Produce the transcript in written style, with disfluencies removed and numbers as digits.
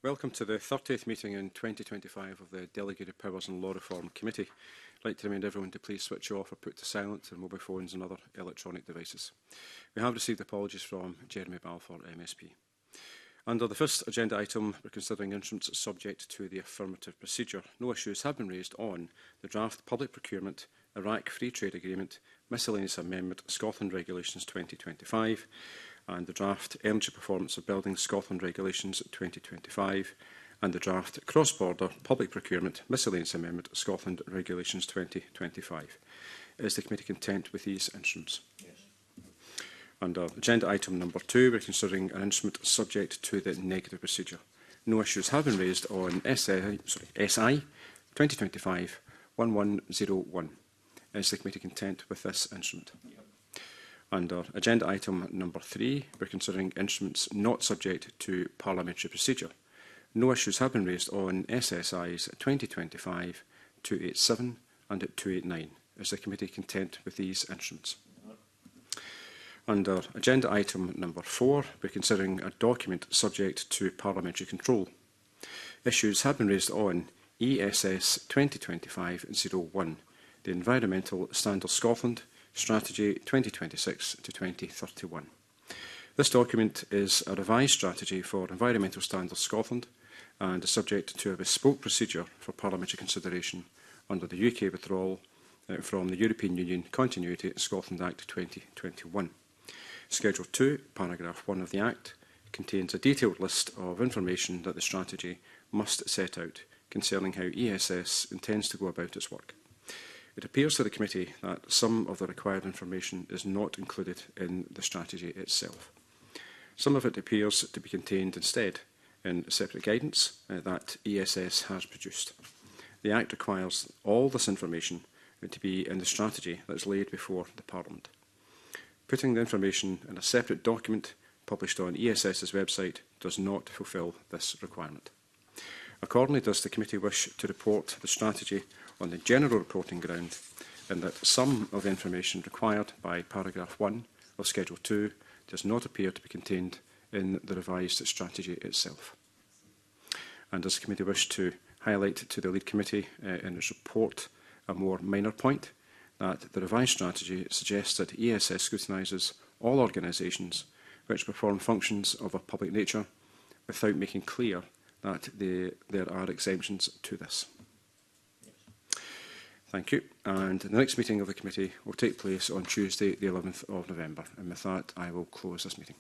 Welcome to the 30th meeting in 2025 of the Delegated Powers and Law Reform Committee. I'd like to remind everyone to please switch off or put to silent their mobile phones and other electronic devices. We have received apologies from Jeremy Balfour, MSP. Under the first agenda item, we're considering instruments subject to the affirmative procedure. No issues have been raised on the draft Public Procurement Iraq Free Trade Agreement, Miscellaneous Amendment Scotland Regulations 2025, and the draft Energy Performance of Buildings Scotland Regulations 2025, and the draft Cross-Border Public Procurement Miscellaneous Amendment Scotland Regulations 2025. Is the committee content with these instruments? Yes. Under agenda item number 2, we're considering an instrument subject to the negative procedure. No issues have been raised on SI 2025-1101. Is the committee content with this instrument? Yep. Under agenda item number 3, we're considering instruments not subject to parliamentary procedure. No issues have been raised on SSIs 2025-287 and 289. Is the committee content with these instruments? Yep. Under agenda item number 4, we're considering a document subject to parliamentary control. Issues have been raised on ESS 2025-01, the Environmental Standards Scotland Strategy 2026 to 2031. This document is a revised strategy for Environmental Standards Scotland and is subject to a bespoke procedure for parliamentary consideration under the UK withdrawal from the European Union Continuity Scotland Act 2021. Schedule 2, paragraph 1 of the Act, contains a detailed list of information that the strategy must set out concerning how ESS intends to go about its work. It appears to the committee that some of the required information is not included in the strategy itself. Some of it appears to be contained instead in separate guidance that ESS has produced. The Act requires all this information to be in the strategy that is laid before the Parliament. Putting the information in a separate document published on ESS's website does not fulfil this requirement. Accordingly, does the committee wish to report the strategy on the general reporting ground, in that some of the information required by paragraph 1 of Schedule 2 does not appear to be contained in the revised strategy itself? And does the committee wish to highlight to the lead committee in its report a more minor point, that the revised strategy suggests that ESS scrutinises all organisations which perform functions of a public nature without making clear that there are exemptions to this? Thank you. And the next meeting of the committee will take place on Tuesday, the 11th of November. And with that, I will close this meeting.